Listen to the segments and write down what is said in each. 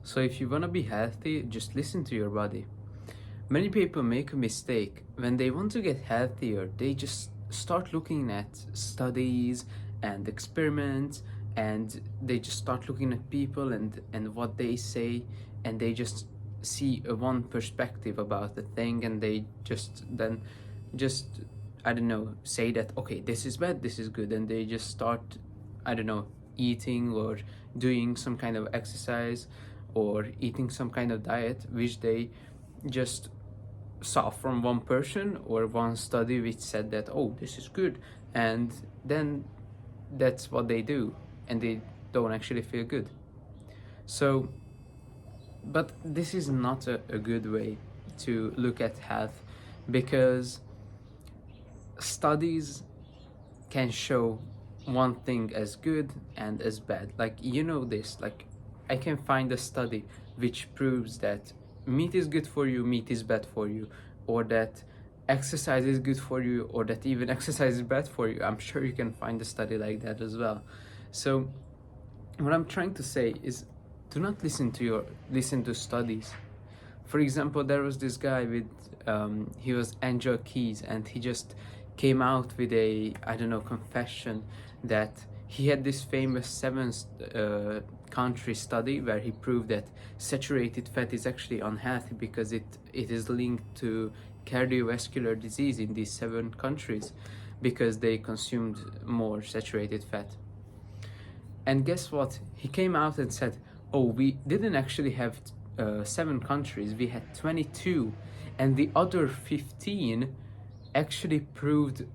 So if you want to be healthy, just listen to your body. Many people make a mistake when they want to get healthier. They just start looking at studies and experiments, and they just start looking at people and what they say, and they just see a one perspective about the thing, and they just I don't know, say that okay, this is bad, this is good, and they just start, I don't know, eating or doing some kind of exercise or eating some kind of diet which they just saw from one person or one study which said that, oh, this is good, and then that's what they do, and they don't actually feel good. So, but this is not a good way to look at health, because studies can show one thing as good and as bad. Like, you know this, like, I can find a study which proves that meat is good for you, meat is bad for you, or that exercise is good for you, or that even exercise is bad for you. I'm sure you can find a study like that as well. So what I'm trying to say is, do not listen to studies. For example, there was this guy with he was Angel Keys, and he just came out with a, I don't know, confession that he had this famous country study where he proved that saturated fat is actually unhealthy because it is linked to cardiovascular disease in these 7 countries because they consumed more saturated fat. And guess what? He came out and said, oh, we didn't actually have 7 countries, we had 22, and the other 15 actually proved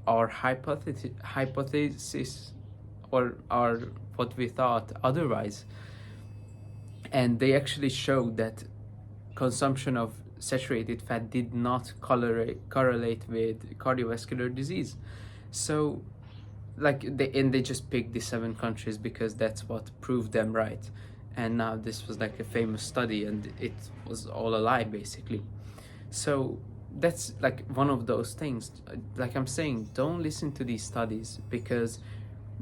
our hypothesis or our what we thought otherwise. And they actually showed that consumption of saturated fat did not correlate with cardiovascular disease. So like they just picked the 7 countries because that's what proved them right. And now this was like a famous study, and it was all a lie basically. So that's like one of those things. Like I'm saying, don't listen to these studies because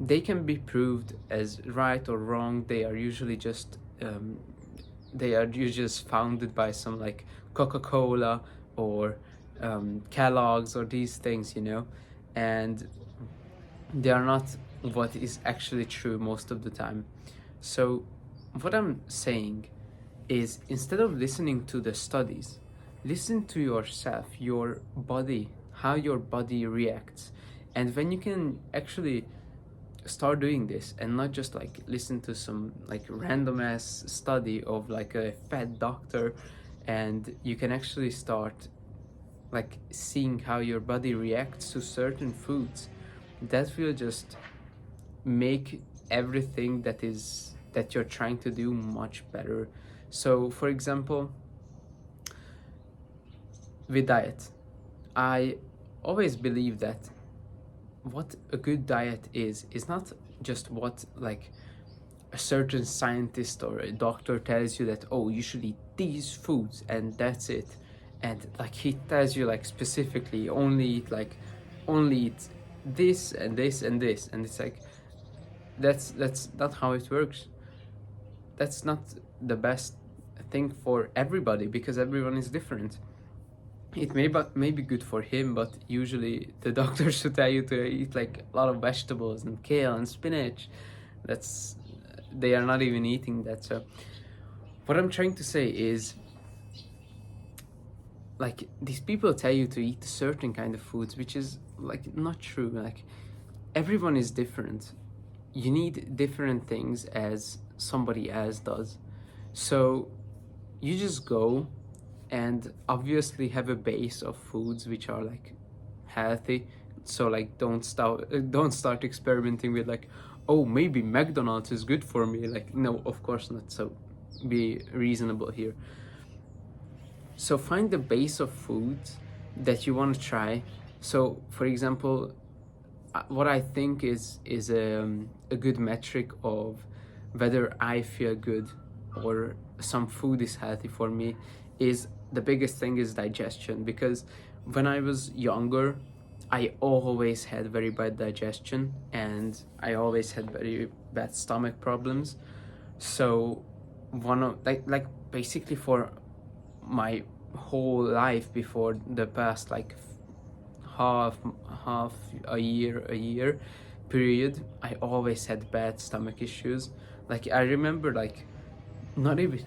they can be proved as right or wrong. They are usually just founded by some like Coca-Cola or Kellogg's or these things, and they are not what is actually true most of the time. So what I'm saying is, instead of listening to the studies, listen to yourself, your body, how your body reacts. And when you can actually start doing this and not just like listen to some like random ass study of like a fat doctor, and you can actually start like seeing how your body reacts to certain foods, that will just make everything that you're trying to do much better. So for example, with diet, I always believe that what a good diet is not just what like a certain scientist or a doctor tells you that, oh, you should eat these foods and that's it. And like he tells you like specifically only eat this and this and this, and it's like that's not how it works. That's not the best thing for everybody because everyone is different. It may be good for him, but usually the doctors should tell you to eat like a lot of vegetables and kale and spinach. That's They are not even eating that. So what I'm trying to say is, like, these people tell you to eat certain kind of foods, which is like not true. Like, everyone is different. You need different things as somebody else does. So you just go and obviously have a base of foods which are like healthy. So like don't start experimenting with like, oh, maybe McDonald's is good for me. Like, no, of course not. So be reasonable here. So find the base of foods that you want to try. So for example, what I think is a good metric of whether I feel good or some food is healthy for me is, the biggest thing is digestion. Because when I was younger, I always had very bad digestion and I always had very bad stomach problems. So one of like basically for my whole life before the past like half half a year period, I always had bad stomach issues. Like I remember like not even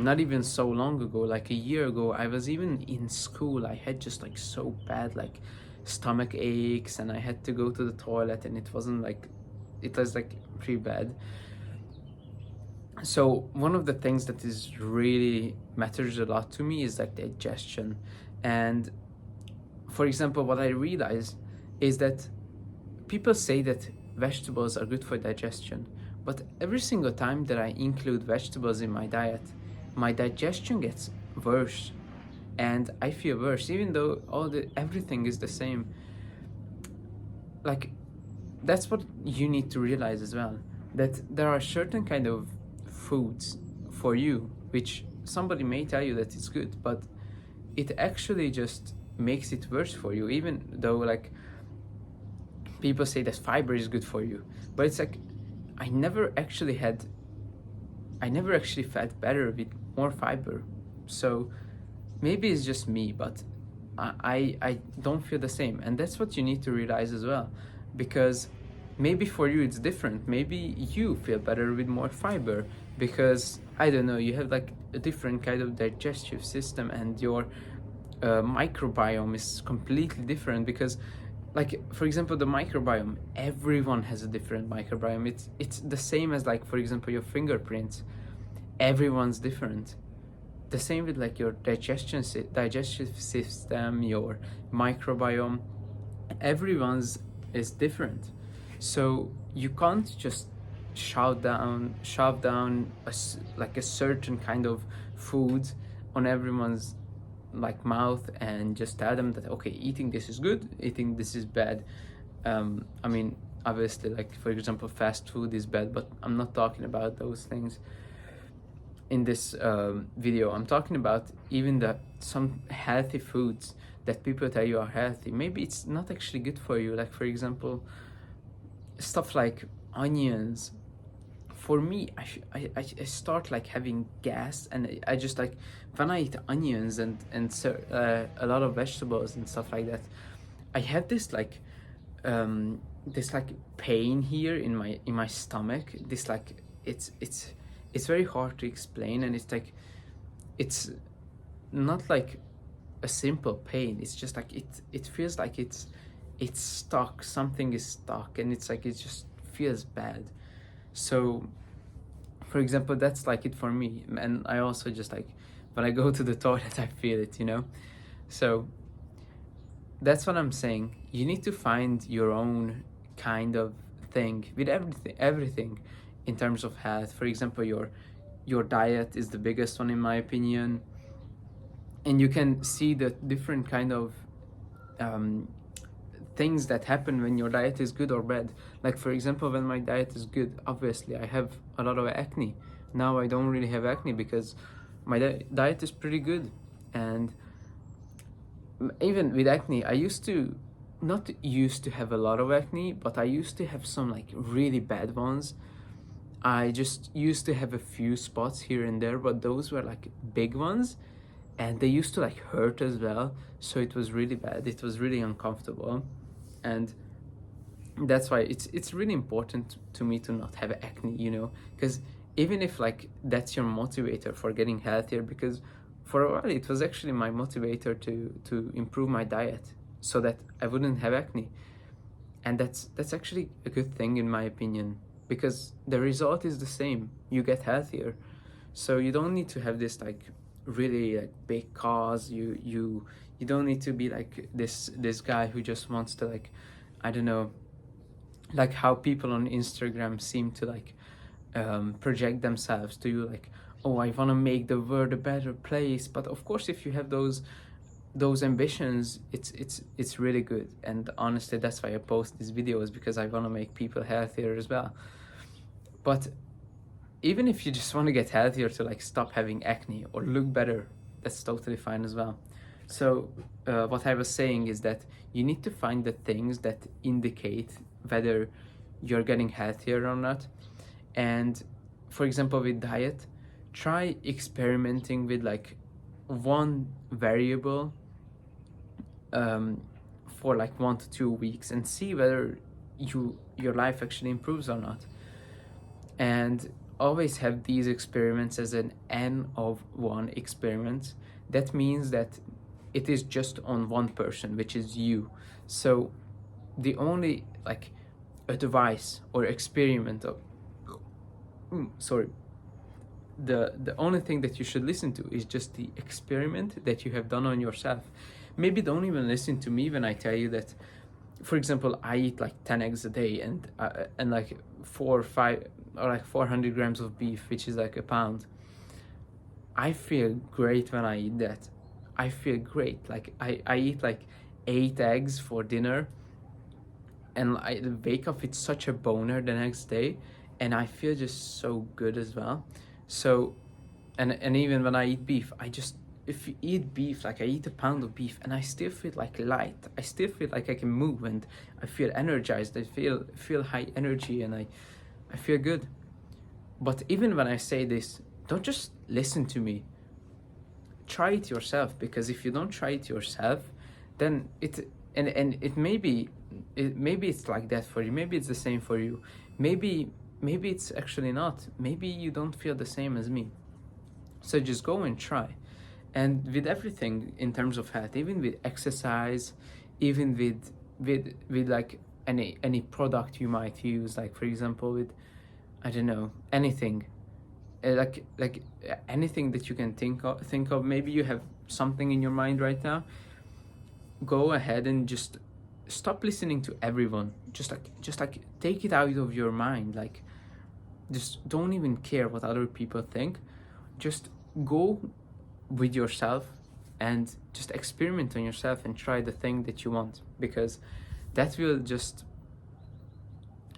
not even so long ago, like a year ago, I was even in school. I had just like so bad like stomach aches, and I had to go to the toilet, and it wasn't like, it was like pretty bad. So one of the things that is really matters a lot to me is like digestion. And for example, what I realize is that people say that vegetables are good for digestion, but every single time that I include vegetables in my digestion gets worse, and I feel worse, even though everything is the same. Like, that's what you need to realize as well, that there are certain kind of foods for you which somebody may tell you that it's good, but it actually just makes it worse for you, even though like people say that fiber is good for you. But it's like I never actually had I never actually felt better with more fiber. So maybe it's just me, but I don't feel the same. And that's what you need to realize as well. Because maybe for you it's different. Maybe you feel better with more fiber because, I don't know, you have like a different kind of digestive system, and your microbiome is completely different. Because like for example, the microbiome, everyone has a different microbiome. It's the same as like for example your fingerprints. Everyone's different. The same with like your digestive system, your microbiome. Everyone's is different. So you can't just shove down like a certain kind of food on everyone's like mouth and just tell them that okay, eating this is good, eating this is bad. I mean, obviously, like for example, fast food is bad, but I'm not talking about those things in this video. I'm talking about even some healthy foods that people tell you are healthy. Maybe it's not actually good for you. Like for example, stuff like onions. For me, I start like having gas, and I just like when I eat onions and a lot of vegetables and stuff like that, I have this like pain here in my stomach. This like it's very hard to explain, and it's like it's not like a simple pain. It's just like it feels like it's stuck. Something is stuck, and it's like it just feels bad. So for example, that's like it for me. And I also just like when I go to the toilet, I feel it. So that's what I'm saying. You need to find your own kind of thing with everything in terms of health. For example, your diet is the biggest one in my opinion, and you can see the different kind of um, things that happen when your diet is good or bad. Like for example, when my diet is good, obviously I have a lot of acne. Now I don't really have acne because my diet is pretty good. And even with acne, I not used to have a lot of acne, but I used to have some like really bad ones. I just used to have a few spots here and there, but those were like big ones, and they used to like hurt as well. So it was really bad. It was really uncomfortable. And that's why it's really important to me to not have acne, because even if like that's your motivator for getting healthier, because for a while it was actually my motivator to improve my diet so that I wouldn't have acne. And that's actually a good thing in my opinion, because the result is the same. You get healthier. So you don't need to have this like really like big cause. You don't need to be like this guy who just wants to like, I don't know, like how people on Instagram seem to like project themselves to you, like, oh, I want to make the world a better place. But of course, if you have those ambitions, it's really good. And honestly, that's why I post these videos, because I want to make people healthier as well. But even if you just want to get healthier to like stop having acne or look better, that's totally fine as well. So what I was saying is that you need to find the things that indicate whether you're getting healthier or not. And for example, with diet, try experimenting with like one variable for like 1 to 2 weeks and see whether your life actually improves or not. And always have these experiments as an n of one experiment. That means that it is just on one person, which is you. So the only like advice or experiment of the only thing that you should listen to is just the experiment that you have done on yourself. Maybe don't even listen to me when I tell you that, for example, I eat like 10 eggs a day and like 4 or 5 or like 400 grams of beef, which is like a pound. I feel great when I eat that. I feel great. Like I eat like 8 eggs for dinner, and I wake up with such a boner the next day, and I feel just so good as well. So, and even when I eat beef, if you eat beef, like I eat a pound of beef and I still feel like light. I still feel like I can move and I feel energized. I feel high energy and I feel good. But even when I say this, don't just listen to me. Try it yourself, because if you don't try it yourself, then maybe it's like that for you. Maybe it's the same for you. Maybe it's actually not. Maybe you don't feel the same as me. So just go and try. And with everything in terms of health, even with exercise, even with like any product you might use, like for example with, I don't know, anything, like anything that you can think of. Maybe you have something in your mind right now. Go ahead and just stop listening to everyone. Just like take it out of your mind. Like, just don't even care what other people think. Just go with yourself and just experiment on yourself and try the thing that you want, because that will just,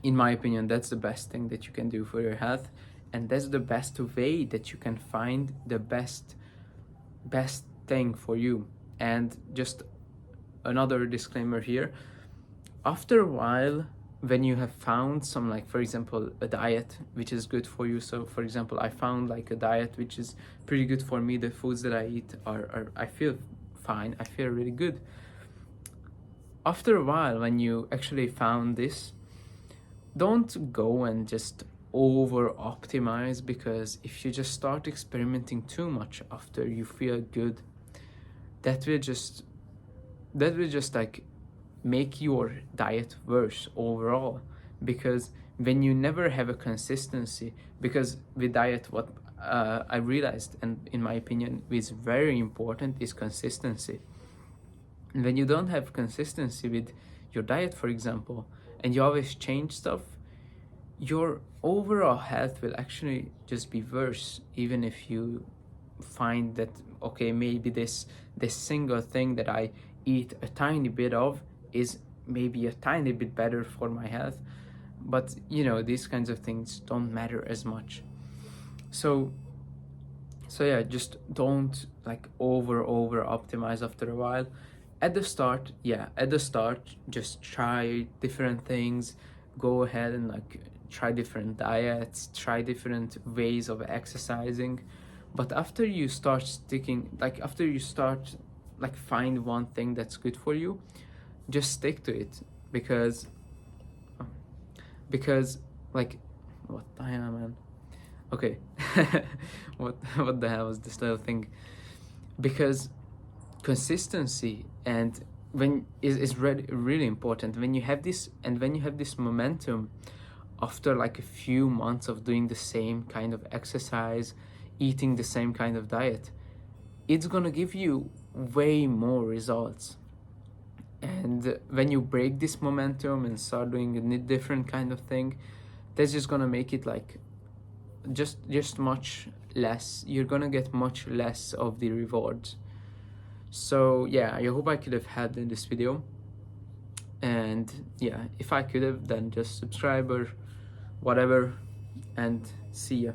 in my opinion, that's the best thing that you can do for your health, and that's the best way that you can find the best thing for you. And just another disclaimer here, after a while, when you have found some, like for example, a diet which is good for you. So for example, I found like a diet which is pretty good for me. The foods that I eat are I feel fine, I feel really good. After a while, when you actually found this, don't go and just over optimize, because if you just start experimenting too much after you feel good, that will just like make your diet worse overall. Because when you never have a consistency, because with diet, what I realized, and in my opinion is very important, is consistency. And when you don't have consistency with your diet, for example, and you always change stuff, your overall health will actually just be worse. Even if you find that, okay, maybe this single thing that I eat a tiny bit of is maybe a tiny bit better for my health, but you know, these kinds of things don't matter as much. So yeah, just don't like over optimize after a while. At the start, just try different things. Go ahead and like try different diets, try different ways of exercising. But after you start find one thing that's good for you, just stick to it. Because like, what the hell, man? Okay. what the hell was this little thing? Because consistency and is really important. When you have this momentum after like a few months of doing the same kind of exercise, eating the same kind of diet, it's gonna give you way more results. And when you break this momentum and start doing a different kind of thing, that's just gonna make it like just much less. You're gonna get much less of the rewards. So yeah, I hope I could have helped in this video. And yeah, if I could have, then just subscribe or whatever, and see ya.